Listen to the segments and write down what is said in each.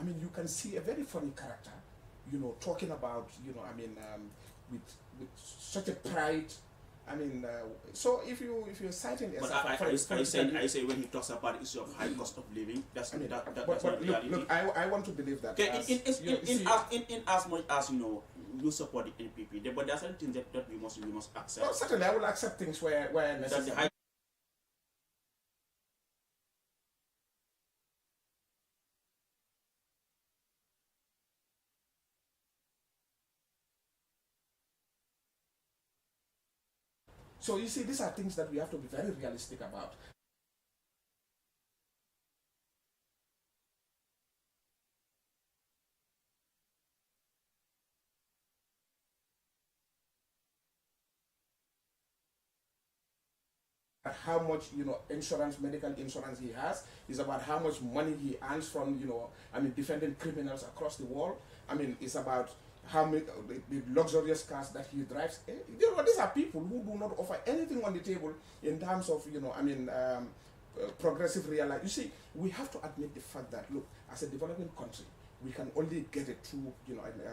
mean, you can see a very funny character, talking about, with such a pride. I mean, so if you're citing, but I say when he talks about the issue of high cost of living, that's I mean, that's but not reality. look, I want to believe that. Okay, in as much as you support the NPP, but there are certain things that we must accept. Well, certainly, I will accept things where necessary. That the high So you see, these are things that we have to be very realistic about. How much medical insurance he has is about how much money he earns from defending criminals across the world. I mean, it's about how many the luxurious cars that he drives. These are people who do not offer anything on the table in terms of progressive realization. You see, we have to admit the fact that, look, as a developing country, we can only get it through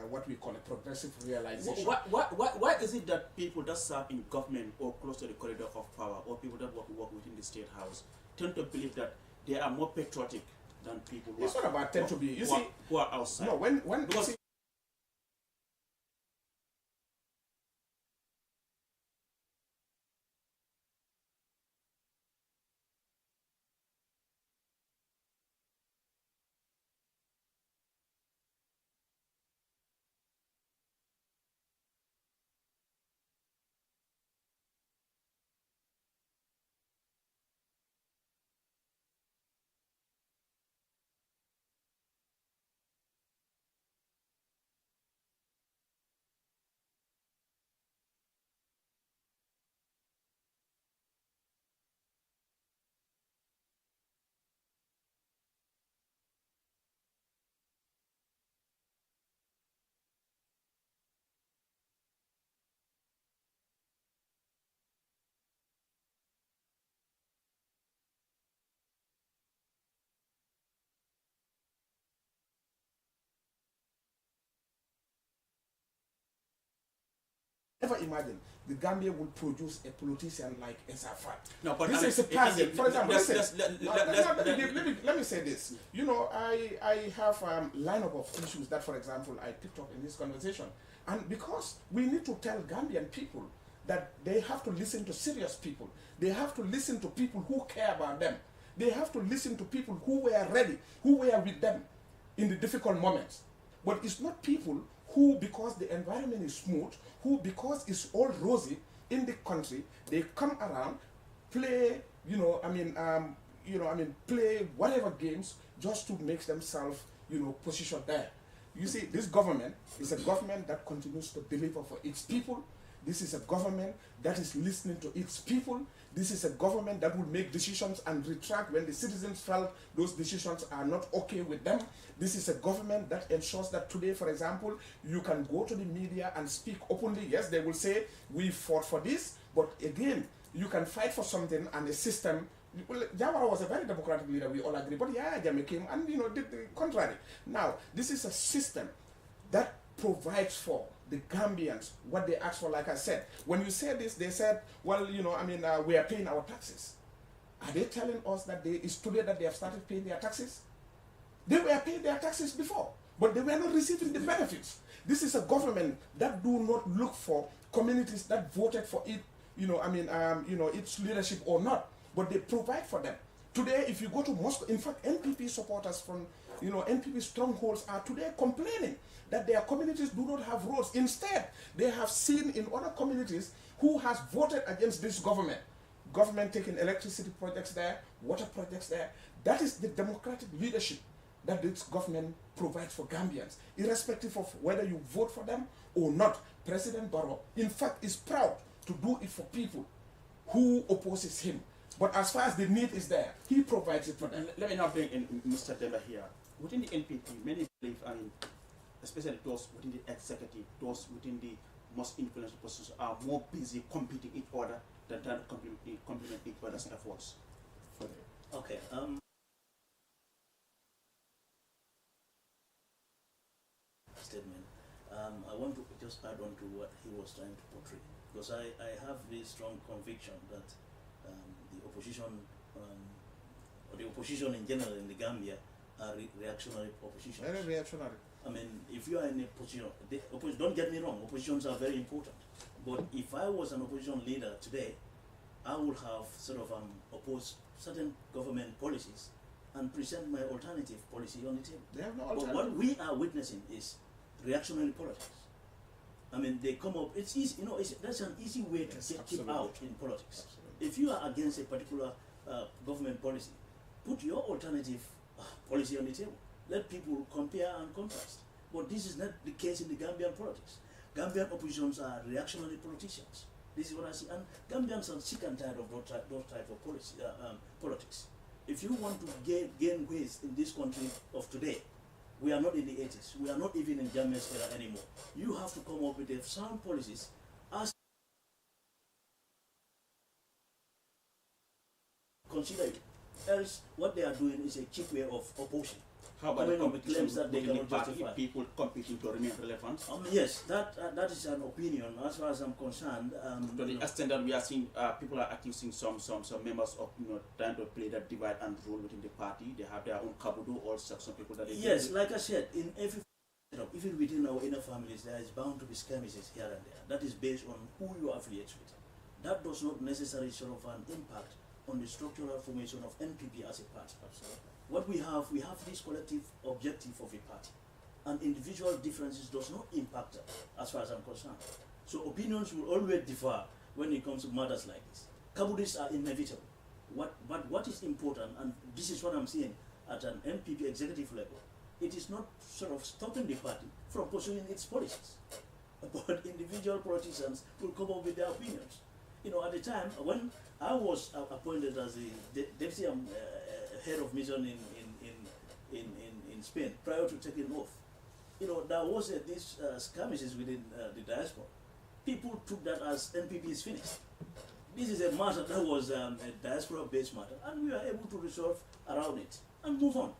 what we call a progressive realization. Why is it that people that serve in government or close to the corridor of power, or people that work within the state house, tend to believe that they are more patriotic than people who it's not about tend to be. You see, who are outside? No, when because never imagine the Gambia would produce a politician like Esafat. No, but this is a person. For example, let me say this. I have a lineup of issues that, for example, I picked up in this conversation. And because we need to tell Gambian people that they have to listen to serious people. They have to listen to people who care about them. They have to listen to people who were ready, who were with them in the difficult moments. But it's not people who, because the environment is smooth, who, because it's all rosy in the country, they come around, play, play whatever games just to make themselves, positioned there. You see, this government is a government that continues to deliver for its people. This is a government that is listening to its people. This is a government that will make decisions and retract when the citizens felt those decisions are not okay with them. This is a government that ensures that today, for example, you can go to the media and speak openly. Yes, they will say, we fought for this, but again, you can fight for something and the system. Well, Jawara was a very democratic leader, we all agree, but Yahya Jammeh came and did the contrary. Now, this is a system that provides for the Gambians what they asked for. Like I said, when you say this, they said, well, we are paying our taxes. Are they telling us that it's today that they have started paying their taxes? They were paying their taxes before, but they were not receiving the benefits. This is a government that do not look for communities that voted for it, its leadership or not, but they provide for them. Today, if you go to Moscow, in fact, NPP supporters from, NPP strongholds are today complaining that their communities do not have roads. Instead, they have seen in other communities who has voted against this government. Government taking electricity projects there, water projects there. That is the democratic leadership that this government provides for Gambians, irrespective of whether you vote for them or not. President Barrow, in fact, is proud to do it for people who opposes him. But as far as the need is there, he provides it for them. Let me now bring in Mr. Demba here. Within the NPP, many believe, especially those within the executive, those within the most influential positions are more busy competing each other than trying to complement each other's efforts. Okay. I want to just add on to what he was trying to portray, because I have this strong conviction that the opposition, or the opposition in general in the Gambia, are reactionary oppositions. Very reactionary. I mean, if you are in a position, don't get me wrong, oppositions are very important. But if I was an opposition leader today, I would have sort of opposed certain government policies and present my alternative policy on the table. They have no But alternative. what we are witnessing is reactionary politics. I mean, they come up, it's easy, you know, that's an easy way to Yes, keep absolutely. out in politics. Absolutely. If you are against a particular government policy, put your alternative policy on the table. Let people compare and contrast. But this is not the case in the Gambian politics. Gambian oppositions are reactionary politicians. This is what I see. And Gambians are sick and tired of those type of policy, politics. If you want to gain weight in this country of today, we are not in the 80s. We are not even in Jammeh's era anymore. You have to come up with sound policies as consider it. Else, what they are doing is a cheap way of opposing. How about Coming the up with competition claims that they within the cannot party, justify? people competing to remain relevant? Yes, that is an opinion. As far as I'm concerned, To the you know, extent that we are seeing people are accusing some members of trying to play that divide and rule within the party. They have their own kabudu or some people that they yes, like I said, in every even within our inner families, there is bound to be skirmishes here and there. That is based on who you affiliate with. That does not necessarily sort of an impact on the structural formation of NPP as a party. What we have this collective objective of a party, and individual differences does not impact that, as far as I'm concerned. So opinions will always differ when it comes to matters like this. Kabudis are inevitable. But what is important, and this is what I'm seeing at an NPP executive level, it is not sort of stopping the party from pursuing its policies. But individual politicians will come up with their opinions. You know, at the time when I was appointed as the deputy head of mission in Spain prior to taking oath, you know, there was these skirmishes within the diaspora. People took that as NPP is finished. This is a matter that was a diaspora-based matter, and we were able to resolve around it and move on.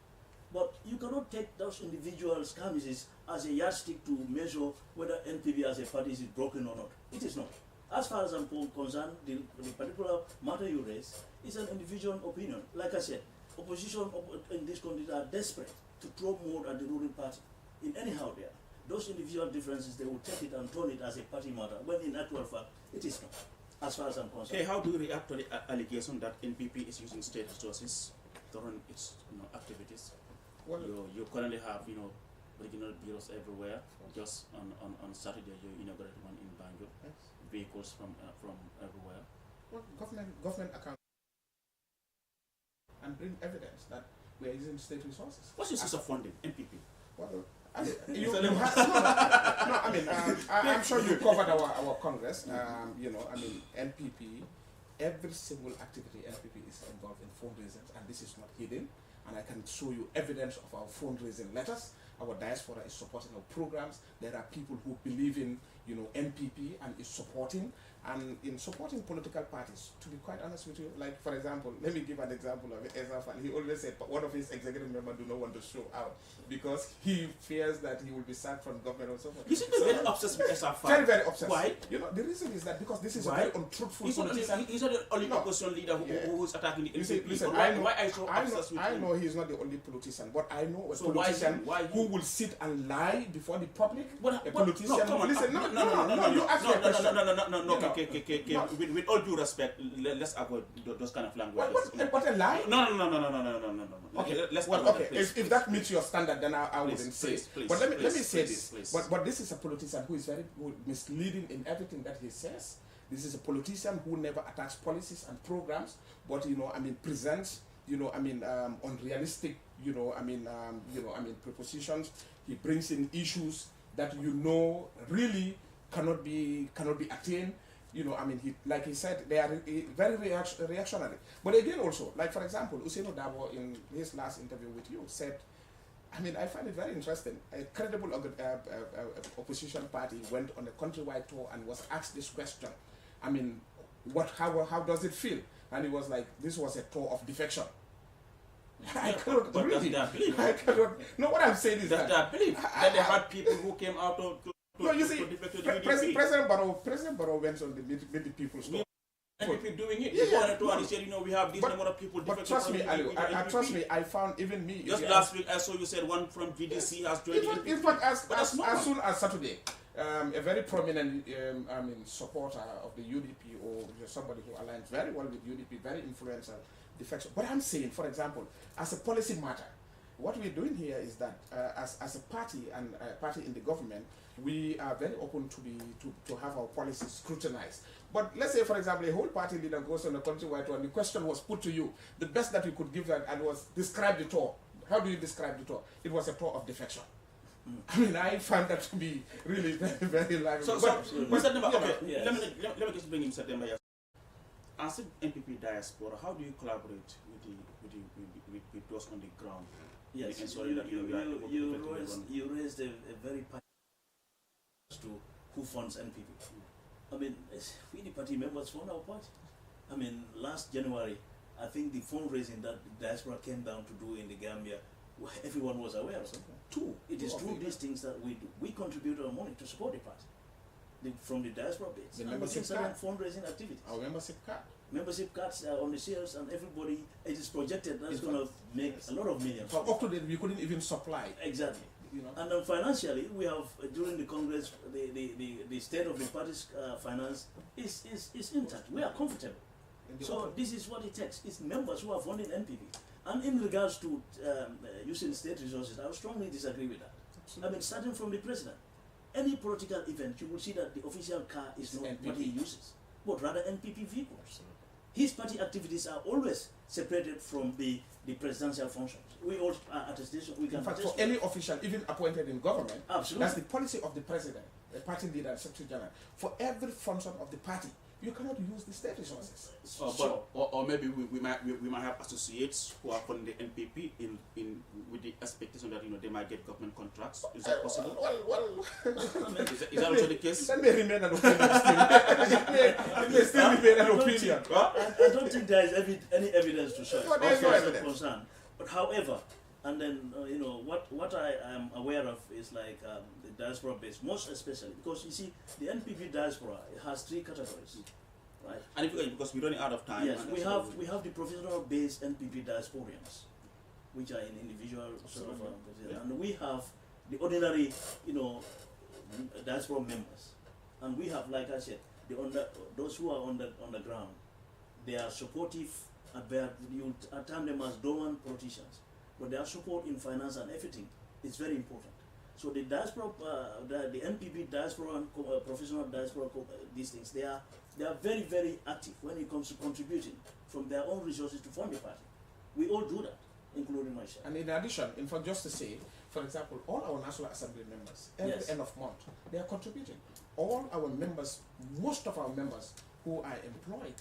But you cannot take those individual skirmishes as a yardstick to measure whether NPP as a party is broken or not. It is not. As far as I'm concerned, the particular matter you raise is an individual opinion. Like I said, opposition in this country are desperate to throw more at the ruling party. In anyhow there, those individual differences, they will take it and turn it as a party matter, when in actual fact, it is not, as far as I'm concerned. Okay, how do you react to the allegation that NPP is using state resources to run its activities? Well, You currently have regional bureaus everywhere. Just on Saturday, you inaugurated one in Banjul. yes. Vehicles from everywhere. Well, government account and bring evidence that we are using state resources. What's your source of funding, NPP? Well, I mean, I mean, I'm sure you covered our Congress. You know, I mean, NPP, every single activity NPP is involved in fundraising, and this is not hidden. And I can show you evidence of our fundraising letters. Our diaspora is supporting our programs. There are people who believe in, you know, NPP and is supporting. And in supporting political parties, to be quite honest with you, like for example, let me give an example of Ezafan. He always said one of his executive members do not want to show out because he fears that he will be sacked from government or so forth. You seem to be very obsessed with SR5. Very, very obsessed. Why? You know, the reason is that because this is Why? a very untruthful He's not politician. the only No. opposition leader who is attacking the NPP. Listen, But why are you so obsessed with I him? know he's not the only politician, but I know a So why is politician he- why he- who will sit and lie before the public. What- A what- politician. no, come on. Listen, No, you ask me a question. no, You know. okay. No. With all due respect, let's avoid those kind of language. What a lie? No. Okay, Let's well, avoid okay. that, please, If that meets your standard, then I Please, wouldn't say. please, please, But let me please, say please, this. please. But this is a politician who is very misleading in everything that he says. This is a politician who never attacks policies and programs, but presents unrealistic propositions. He brings in issues that really cannot be attained. Like he said, they are very reactionary. But again, also, like for example, Usaino Dabo in his last interview with you said, I find it very interesting. A credible opposition party went on a countrywide tour and was asked this question. How does it feel? And he was like, this was a tour of defection. I cannot But really. that's their belief. I cannot. No, what I'm saying is That's that their belief. That they had people who came out to No, you see, defect to the UDP. President Barrow went on the Meet the People's Talk. NPP doing it. Yeah, He said, we have this number of people. But trust me, Ali, trust me, I found even me. Just last week, I saw you said one from GDC has joined the NPP. In fact, as soon as Saturday, a very prominent supporter of the UDP or somebody who aligns very well with UDP, very influential defection. But I'm saying, for example, as a policy matter, what we're doing here is that as a party and a party in the government, we are very open to have our policies scrutinized. But let's say, for example, a whole party leader goes on a countrywide tour and the question was put to you, the best that you could give that and was describe the tour. How do you describe the tour? It was a tour of defection. I mean, I found that to be really very, very lively. Mr. Demba, okay, yes. let me just bring in Mr. Demba. As an NPP diaspora, how do you collaborate with those on the ground? Yes, you raised a very to who funds NPP. I mean, we the party members fund our party. I mean, last January, I think the fundraising that the diaspora came down to do in the Gambia, everyone was aware of something. It is through these things that we do. We contribute our money to support the party from the diaspora base. The membership card. Fundraising activities. Our membership card. Membership cards are on the shelves, and everybody, it is projected that's going to make a lot of millions. Up to date, we couldn't even supply. Exactly. And then financially, we have during the Congress, the state of the party's finance is intact. We are comfortable. So this is what it takes. It's members who are funding NPP. And in regards to using state resources, I would strongly disagree with that. Absolutely. I mean, starting from the president, any political event, you will see that the official car is not what he uses, but rather NPP vehicles. Absolutely. His party activities are always separated from the presidential functions. We all attestation. We can. In fact, for any official, even appointed in government, absolutely, that's the policy of the president, the party leader, and secretary general. For every function of the party, you cannot use the state resources. Or maybe we might have associates who are funding the NPP in with the expectation that they might get government contracts. Is that possible? Well. Is that also the case? That may remain an opinion still. It may still remain an opinion. I don't think there is any evidence to show. There's no evidence. But however, and then what I am aware of is like the diaspora base, most especially because you see the NPP diaspora has 3 categories, right? And because we're running out of time. Yes, we have the professional based NPP diasporians, which are in individual sort of and we have the ordinary diaspora members, and we have, like I said, those who are on the ground. They are supportive. You term them as dormant politicians, but their support in finance and everything is very important. So the diaspora, the NPP diaspora and professional diaspora, these things, they are very, very active when it comes to contributing from their own resources to fund the party. We all do that, including myself. And in addition, in fact, just to say, for example, all our National Assembly members, every end of month, they are contributing. All our members, most of our members who are employed,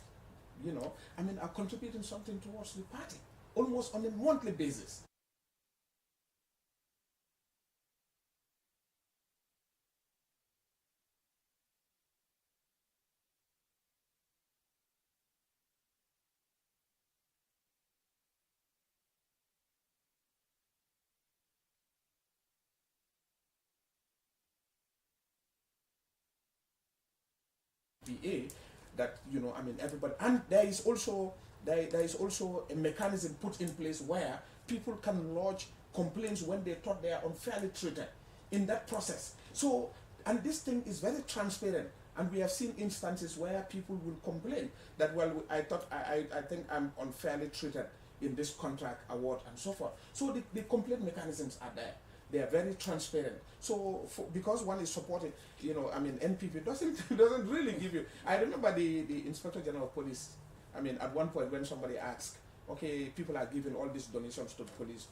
are contributing something towards the party, almost on a monthly basis. That everybody, and there is also a mechanism put in place where people can lodge complaints when they thought they are unfairly treated in that process. So, and this thing is very transparent, and we have seen instances where people will complain that, well, I think I'm unfairly treated in this contract award and so forth. So the complaint mechanisms are there. They are very transparent. So because one is supported, NPP doesn't really give you. I remember the Inspector General of Police. At one point when somebody asked, okay, people are giving all these donations to the police.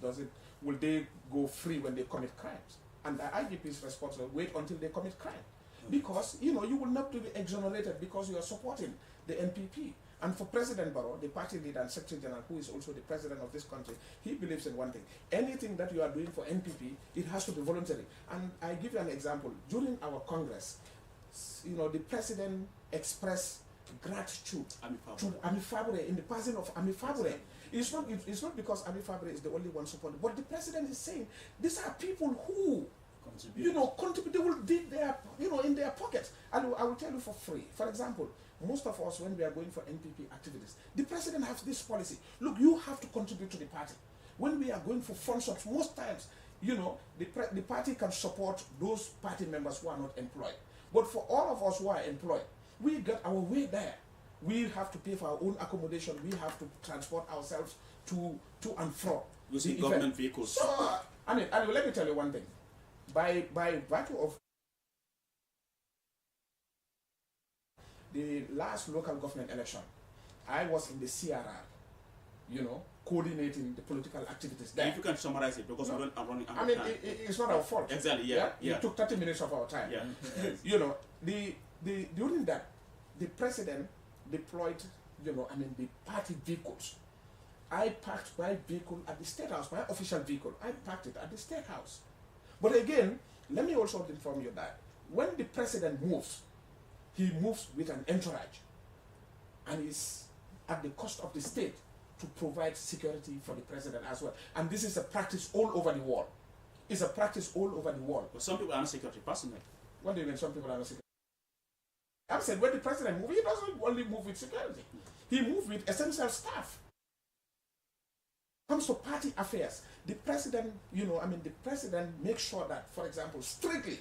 Will they go free when they commit crimes? And the IGP's response was, wait until they commit crime, because you will not be exonerated because you are supporting the NPP. And for President Barrow, the party leader and Secretary General, who is also the president of this country, he believes in one thing. Anything that you are doing for NPP, it has to be voluntary. And I give you an example. During our Congress, the president expressed gratitude to Ami Fabre in the passing of Ami Fabre. It's not because Ami Fabre is the only one supported, but the president is saying these are people who contribute. They will did their their pockets. I will tell you for free. For example, most of us, when we are going for NPP activities, the president has this policy. Look, you have to contribute to the party. When we are going for functions, most times, you know, the party can support those party members who are not employed. But for all of us who are employed, we get our way there. We have to pay for our own accommodation. We have to transport ourselves to and from. Using government vehicles. So, let me tell you one thing. By virtue of the last local government election, I was in the CRR, you know, coordinating the political activities there. If you can summarize it, because I'm running out of time. It's not our fault. Exactly, yeah. It took 30 minutes of our time. Yeah. You know, during that, the president deployed, you know, the party vehicles. I parked my vehicle at the State House, my official vehicle. I parked it at the State House. But again, let me also inform you that when the president moves, he moves with an entourage, and is at the cost of the state to provide security for the president as well. And this is a practice all over the world. It's a practice all over the world. But some people are not security personnel. What do you mean some people are not security? I'm saying when the president moves, he doesn't only move with security. He moves with essential staff. Comes to party affairs, the president, you know, the president makes sure that, for example, strictly,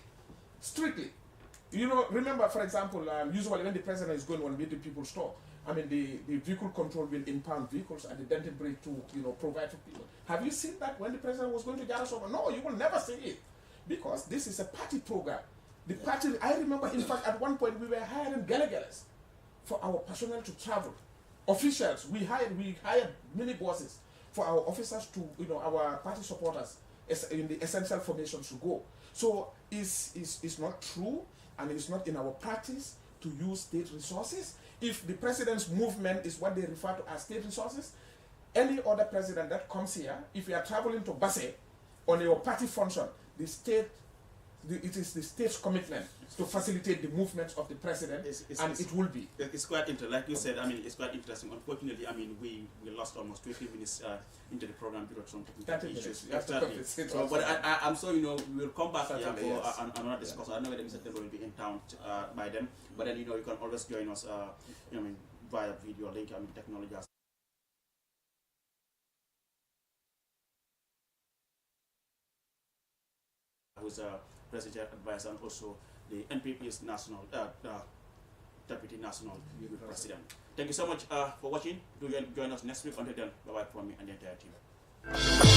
you know, remember, for example, usually when the president is going to meet the people's store, the vehicle control will impound vehicles at the Denton Bridge to, you know, provide for people. Have you seen that when the president was going to Jarasova? No, you will never see it, because this is a party program. The party, I remember, in fact, at one point we were hiring gelegeles for our personnel to travel. Officials, we hired mini buses for our officers to, you know, our party supporters in the essential formations to go. So it's not true, and it's not in our practice to use state resources. If the president's movement is what they refer to as state resources, any other president that comes here, if you are traveling to Basse on your party function, it is the state's commitment to facilitate the movements of the president, and it will be. It's quite interesting. Like you said, it's quite interesting. Unfortunately, we lost almost 20 minutes into the program because of some technical issues. So, but I'm sure, you know, we will come back here for another discussion. I don't know whether Mr. Temba will be in town by then, but then, you know, you can always join us, via video link. Technology has who's a president advisor and also the NPP's national deputy national president. Thank you so much for watching. Do join us next week. Until then, bye bye from me and the entire team.